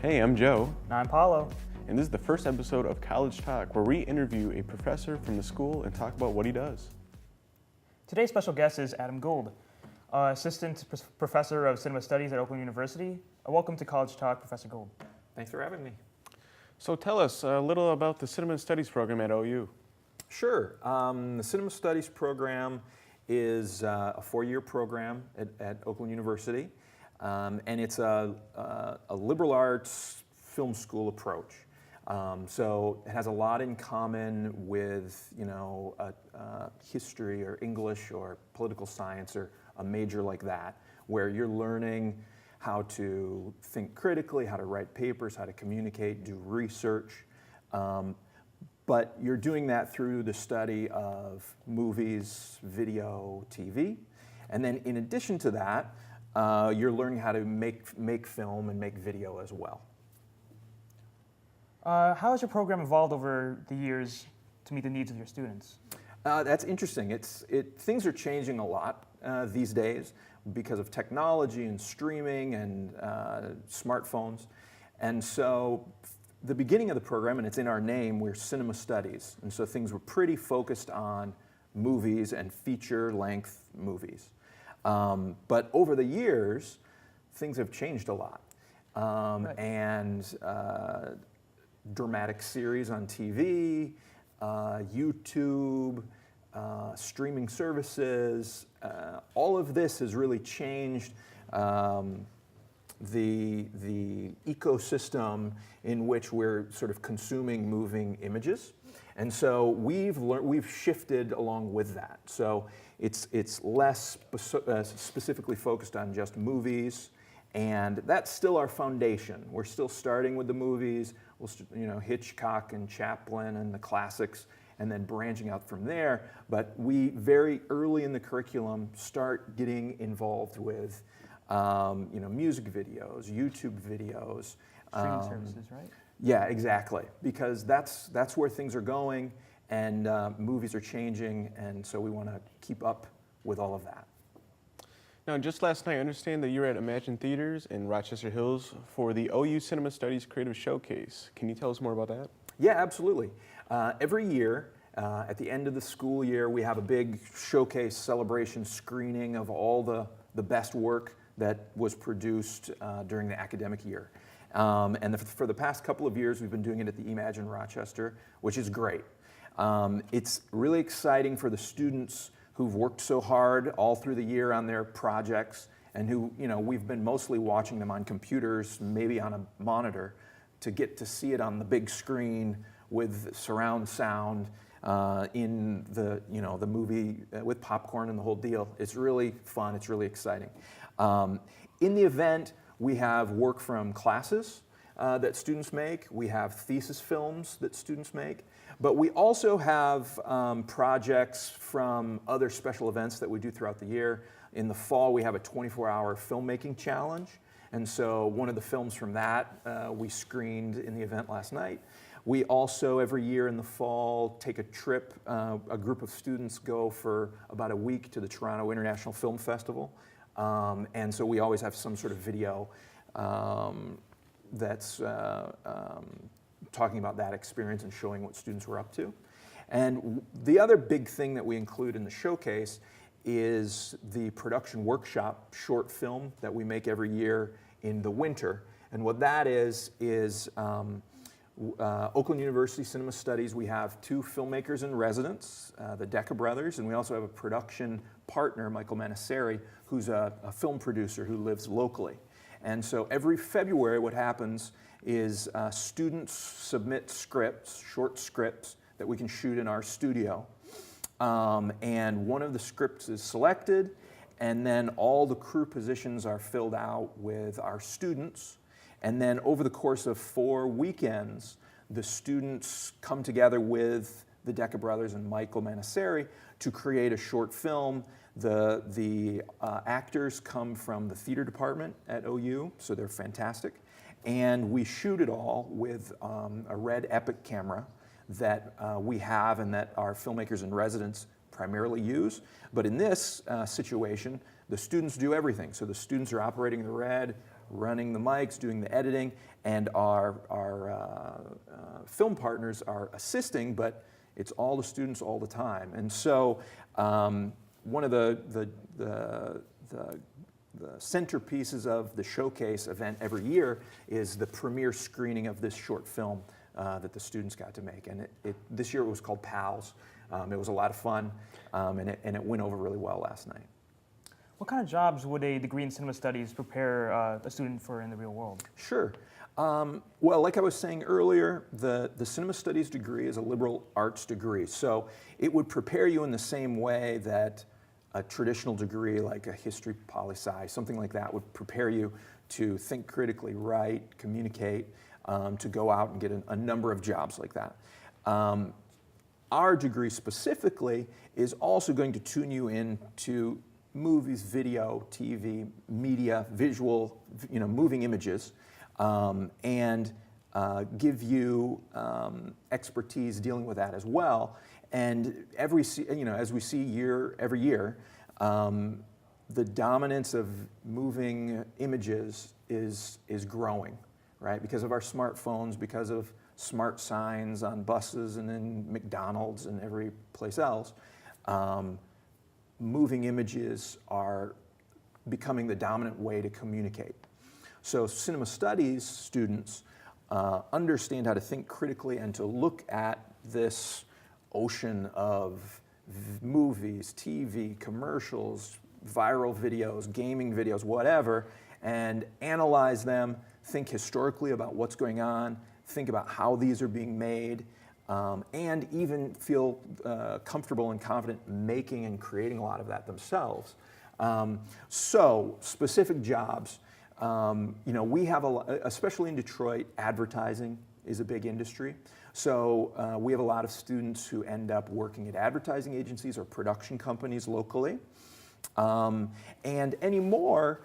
Hey, I'm Joe, And I'm Paulo. and this is the first episode of College Talk, where we interview a professor from the school and talk about what he does. Today's special guest is Adam Gould, Assistant Professor of Cinema Studies at Oakland University. Welcome to College Talk, Professor Gould. Thanks for having me. So tell us a little about the Cinema Studies program at OU. Sure. The Cinema Studies program is a four-year program at Oakland University, and it's a liberal arts film school approach. So it has a lot in common with, history or English or political science or a major like that, where you're learning how to think critically, how to write papers, how to communicate, do research. But you're doing that through the study of movies, video, TV. And then in addition to that, you're learning how to make film and make video as well. How has your program evolved over the years to meet the needs of your students? That's interesting. Things are changing a lot these days because of technology and streaming and smartphones. And so the beginning of the program, and it's in our name, we're Cinema Studies. And so things were pretty focused on movies and feature-length movies. But over the years, things have changed a lot. Right. And dramatic series on TV, YouTube, streaming services, all of this has really changed the ecosystem in which we're sort of consuming moving images. And so we've shifted along with that. So it's less specifically focused on just movies, and that's still our foundation. We're still starting with the movies, Hitchcock and Chaplin and the classics, and then branching out from there. But we very early in the curriculum start getting involved with music videos, YouTube videos. Streaming services, right? Yeah, exactly. Because that's where things are going, and movies are changing, and so we want to keep up with all of that. Now, just last night, I understand that you were at Imagine Theaters in Rochester Hills for the OU Cinema Studies Creative Showcase. Can you tell us more about that? Yeah, absolutely. Every year, at the end of the school year, we have a big showcase celebration screening of all the best work that was produced during the academic year. And for the past couple of years, we've been doing it at the Imagine Rochester, which is great. It's really exciting for the students who've worked so hard all through the year on their projects, and who, we've been mostly watching them on computers, maybe on a monitor, to get to see it on the big screen with surround sound in the movie with popcorn and the whole deal. It's really fun. It's really exciting. In the event, we have work from classes that students make. We have thesis films that students make. But we also have projects from other special events that we do throughout the year. In the fall, we have a 24-hour filmmaking challenge. And so one of the films from that we screened in the event last night. We also, every year in the fall, take a trip. A group of students go for about a week to the Toronto International Film Festival. And so we always have some sort of video that's talking about that experience and showing what students were up to. And the other big thing that we include in the showcase is the production workshop short film that we make every year in the winter. And what that is Oakland University Cinema Studies, we have two filmmakers in residence, the Decca brothers, and we also have a production partner, Michael Manasseri, who's a film producer who lives locally. And so every February what happens is students submit scripts, short scripts, that we can shoot in our studio. And one of the scripts is selected, and then all the crew positions are filled out with our students. And then over the course of 4 weekends, the students come together with the Decca brothers and Michael Manasseri to create a short film. The actors come from the theater department at OU, so they're fantastic. And we shoot it all with a Red Epic camera that we have and that our filmmakers in residence primarily use. But in this situation, the students do everything. So the students are operating the Red, running the mics, doing the editing, and our film partners are assisting, but it's all the students all the time. And so one of the centerpieces of the showcase event every year is the premiere screening of this short film that the students got to make. And this year it was called Pals. It was a lot of fun, and it went over really well last night. What kind of jobs would a degree in cinema studies prepare a student for in the real world? Sure. Well, like I was saying earlier, the cinema studies degree is a liberal arts degree. So it would prepare you in the same way that a traditional degree like a history, poli-sci, something like that would prepare you to think critically, write, communicate, to go out and get a number of jobs like that. Our degree specifically is also going to tune you into movies, video, TV, media, visual, moving images, and give you expertise dealing with that as well. And as we see every year, the dominance of moving images is growing, right? Because of our smartphones, because of smart signs on buses and in McDonald's and every place else. Moving images are becoming the dominant way to communicate. So cinema studies students understand how to think critically and to look at this ocean of movies, TV, commercials, viral videos, gaming videos, whatever, and analyze them, think historically about what's going on, think about how these are being made, and even feel comfortable and confident making and creating a lot of that themselves. So specific jobs, we have especially in Detroit, advertising is a big industry. So we have a lot of students who end up working at advertising agencies or production companies locally. And anymore,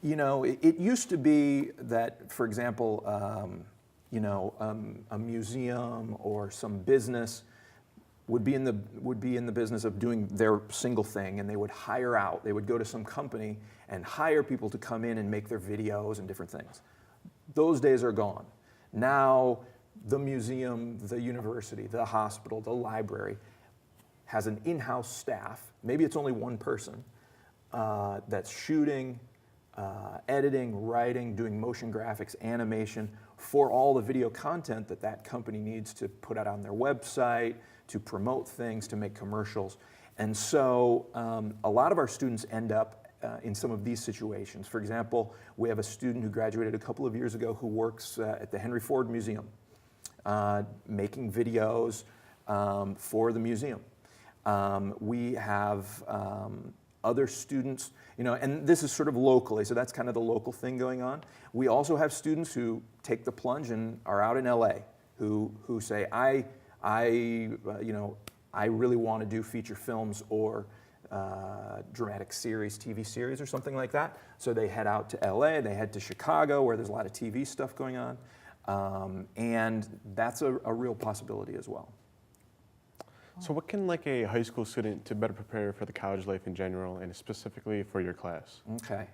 it used to be that, for example, a museum or some business would be in the business of doing their single thing, and they would hire out. They would go to some company and hire people to come in and make their videos and different things. Those days are gone. Now, the museum, the university, the hospital, the library has an in-house staff. Maybe it's only one person that's shooting, editing, writing, doing motion graphics, animation for all the video content that company needs to put out on their website, to promote things, to make commercials. And so a lot of our students end up in some of these situations. For example, we have a student who graduated a couple of years ago who works at the Henry Ford Museum, making videos for the museum. We have other students, and this is sort of locally, so that's kind of the local thing going on. We also have students who take the plunge and are out in LA, who say, I really want to do feature films or dramatic series, TV series or something like that. So they head out to LA, they head to Chicago where there's a lot of TV stuff going on. And that's a real possibility as well. So what can a high school student to better prepare for the college life in general and specifically for your class? Okay.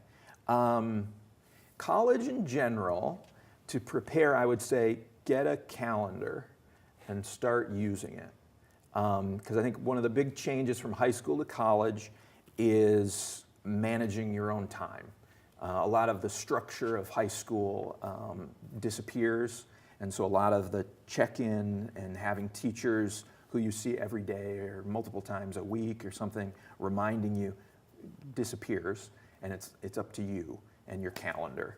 College in general, to prepare, I would say, get a calendar and start using it. Because I think one of the big changes from high school to college is managing your own time. A lot of the structure of high school disappears, and so a lot of the check-in and having teachers who you see every day or multiple times a week or something reminding you disappears, and it's up to you and your calendar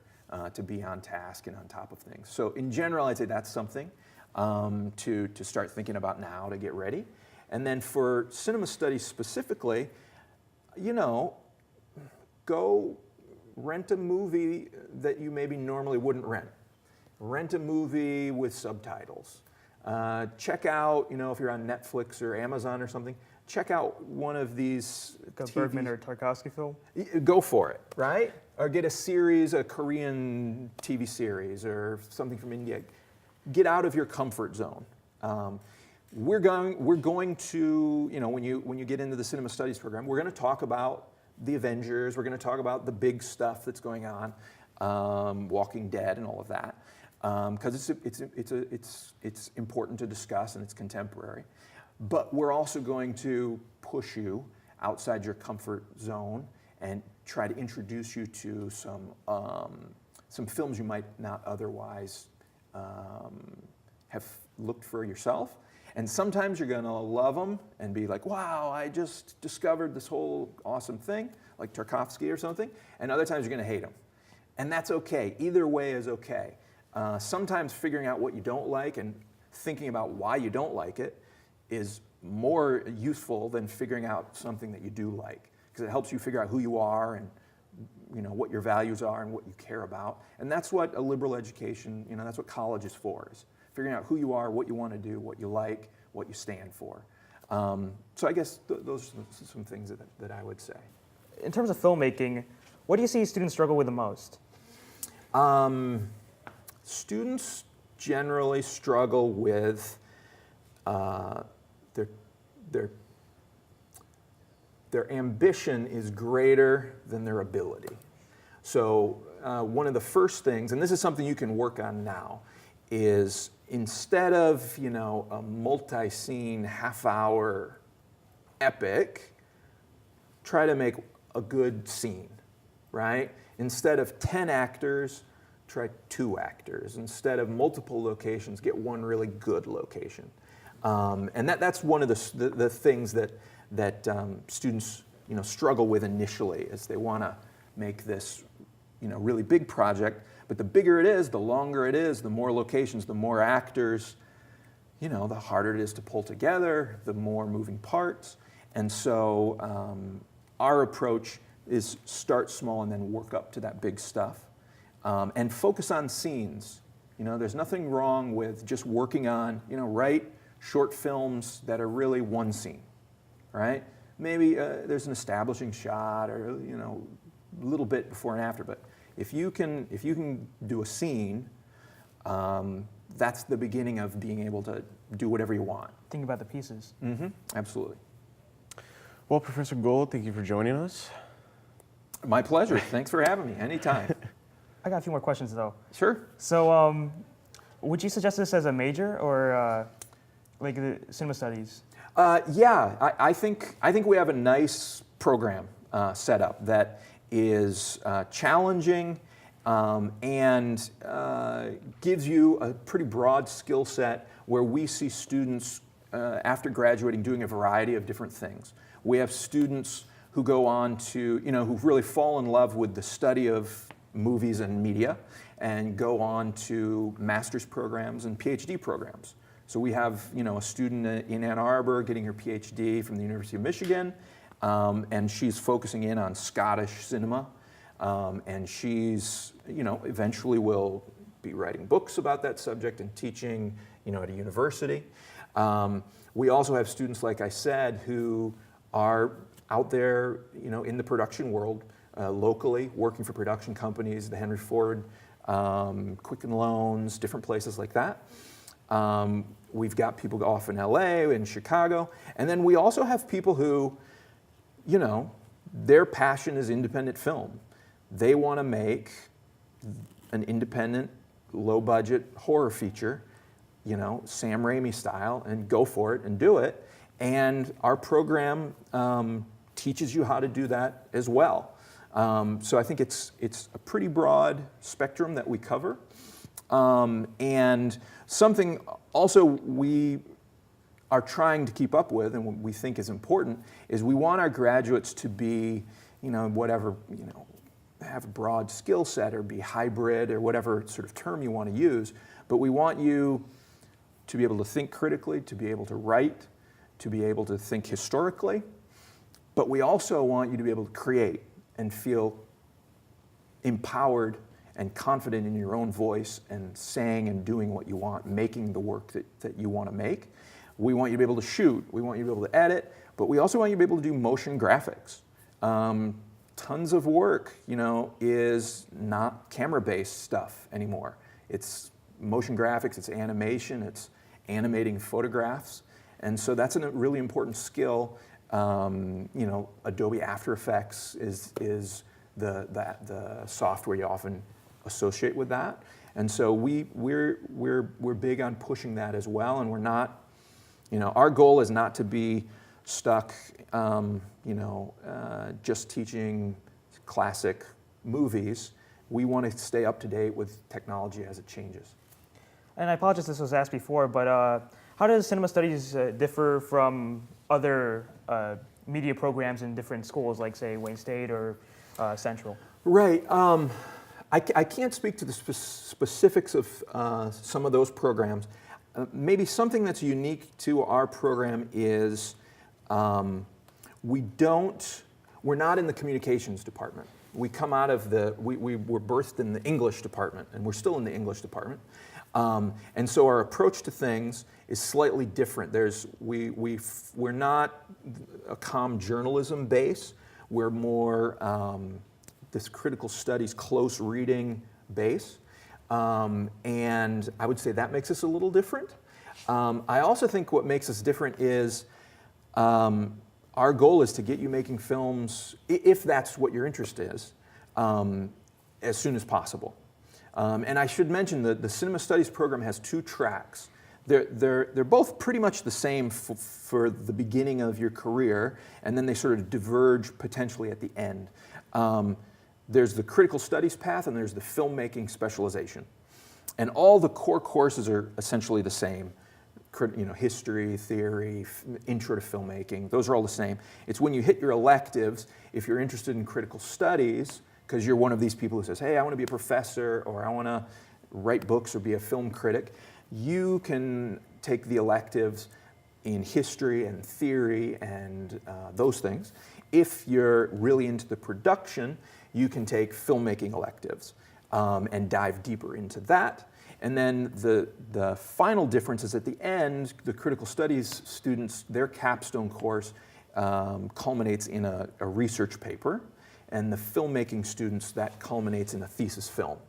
to be on task and on top of things. So in general, I'd say that's something to start thinking about now to get ready. And then for cinema studies specifically, go rent a movie that you maybe normally wouldn't rent. Rent a movie with subtitles. Check out, if you're on Netflix or Amazon or something, check out one of these Like a Bergman or Tarkovsky film? Go for it, right? Or get a series, a Korean TV series or something from India. Get out of your comfort zone. We're going to, when you get into the cinema studies program, we're going to talk about the Avengers. We're going to talk about the big stuff that's going on. Walking Dead and all of that, because it's important to discuss and it's contemporary. But we're also going to push you outside your comfort zone and try to introduce you to some films you might not otherwise have looked for yourself. And sometimes you're going to love them and be like, wow, I just discovered this whole awesome thing, like Tarkovsky or something. And other times you're going to hate them. And that's okay. Either way is okay. Sometimes figuring out what you don't like and thinking about why you don't like it is more useful than figuring out something that you do like, because it helps you figure out who you are and what your values are and what you care about. And that's what a liberal education, that's what college is for, is figuring out who you are, what you want to do, what you like, what you stand for. So I guess those are some things that I would say. In terms of filmmaking, what do you see students struggle with the most? Students generally struggle with their ambition is greater than their ability. So one of the first things, and this is something you can work on now, is instead of a multi-scene half-hour epic, try to make a good scene, right? Instead of 10 actors, try 2 actors. Instead of multiple locations, get one really good location. And that's one of the things that students struggle with initially, is they want to make this really big project. But the bigger it is, the longer it is, the more locations, the more actors, the harder it is to pull together, the more moving parts. And so our approach is start small and then work up to that big stuff. And focus on scenes. There's nothing wrong with just working on, write short films that are really one scene, right? Maybe there's an establishing shot or, a little bit before and after, but if you can do a scene, that's the beginning of being able to do whatever you want. Think about the pieces. Mm-hmm. Absolutely. Well, Professor Gold, thank you for joining us. My pleasure. Thanks for having me. Anytime. I got a few more questions though. Sure. So, would you suggest this as a major or like the cinema studies? Yeah, I think we have a nice program set up that is challenging and gives you a pretty broad skill set where we see students after graduating doing a variety of different things. We have students who go on to, who really fall in love with the study of movies and media and go on to master's programs and PhD programs. So we have, a student in Ann Arbor getting her PhD from the University of Michigan, and she's focusing in on Scottish cinema, and she's, eventually will be writing books about that subject and teaching, at a university. We also have students, like I said, who are out there, in the production world, locally, working for production companies, the Henry Ford, Quicken Loans, different places like that. We've got people off in LA, in Chicago, and then we also have people who, their passion is independent film. They want to make an independent, low-budget horror feature, Sam Raimi style, and go for it and do it. And our program teaches you how to do that as well. So I think it's a pretty broad spectrum that we cover. And something also we are trying to keep up with and what we think is important is we want our graduates to be, have a broad skill set or be hybrid or whatever sort of term you want to use. But we want you to be able to think critically, to be able to write, to be able to think historically. But we also want you to be able to create and feel empowered and confident in your own voice and saying and doing what you want, making the work that you want to make. We want you to be able to shoot. We want you to be able to edit. But we also want you to be able to do motion graphics. Tons of work, is not camera-based stuff anymore. It's motion graphics, it's animation, it's animating photographs. And so that's a really important skill. Adobe After Effects is the software you often associate with that. And so we're big on pushing that as well, and we're not, our goal is not to be stuck, just teaching classic movies. We want to stay up to date with technology as it changes. And I apologize if this was asked before, but how does cinema studies differ from other media programs in different schools, like, say, Wayne State or Central? Right. I can't speak to the specifics of some of those programs. Maybe something that's unique to our program is we're not in the communications department. We come out of we were birthed in the English department, and we're still in the English department. And so our approach to things is slightly different. We're not a comm journalism base. We're more this critical studies, close reading base. And I would say that makes us a little different. I also think what makes us different is our goal is to get you making films, if that's what your interest is, as soon as possible. And I should mention that the Cinema Studies program has 2 tracks. They're both pretty much the same for the beginning of your career, and then they sort of diverge potentially at the end. There's the critical studies path, and there's the filmmaking specialization. And all the core courses are essentially the same. History, theory, intro to filmmaking, those are all the same. It's when you hit your electives, if you're interested in critical studies, because you're one of these people who says, hey, I want to be a professor, or I want to write books or be a film critic, you can take the electives in history and theory and those things. If you're really into the production, you can take filmmaking electives and dive deeper into that. And then the final difference is at the end, the critical studies students, their capstone course culminates in a research paper, and the filmmaking students, that culminates in a thesis film.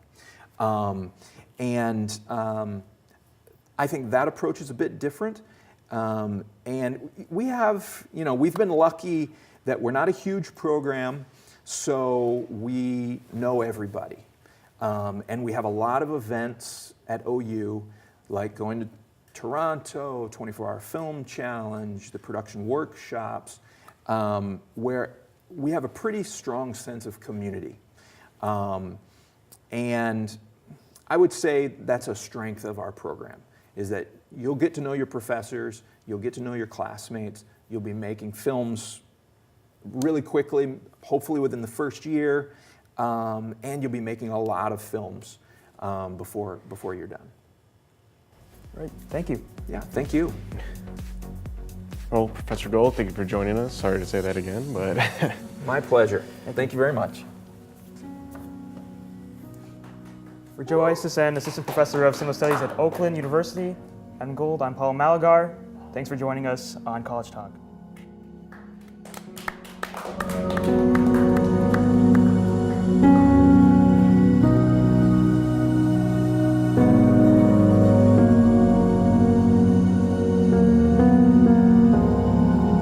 I think that approach is a bit different. And we have, we've been lucky that we're not a huge program, so we know everybody. And we have a lot of events at OU, like going to Toronto, 24-Hour Film Challenge, the production workshops, where we have a pretty strong sense of community. And I would say that's a strength of our program, is that you'll get to know your professors, you'll get to know your classmates, you'll be making films really quickly, hopefully within the first year, and you'll be making a lot of films before you're done. Right, thank you. Yeah, thank you. Well, Professor Gold, thank you for joining us. Sorry to say that again, but My pleasure. Thank you very much. For Joe Isis and Assistant Professor of Cinema Studies at Oakland University, Adam Gold, I'm Paul Malagar. Thanks for joining us on College Talk.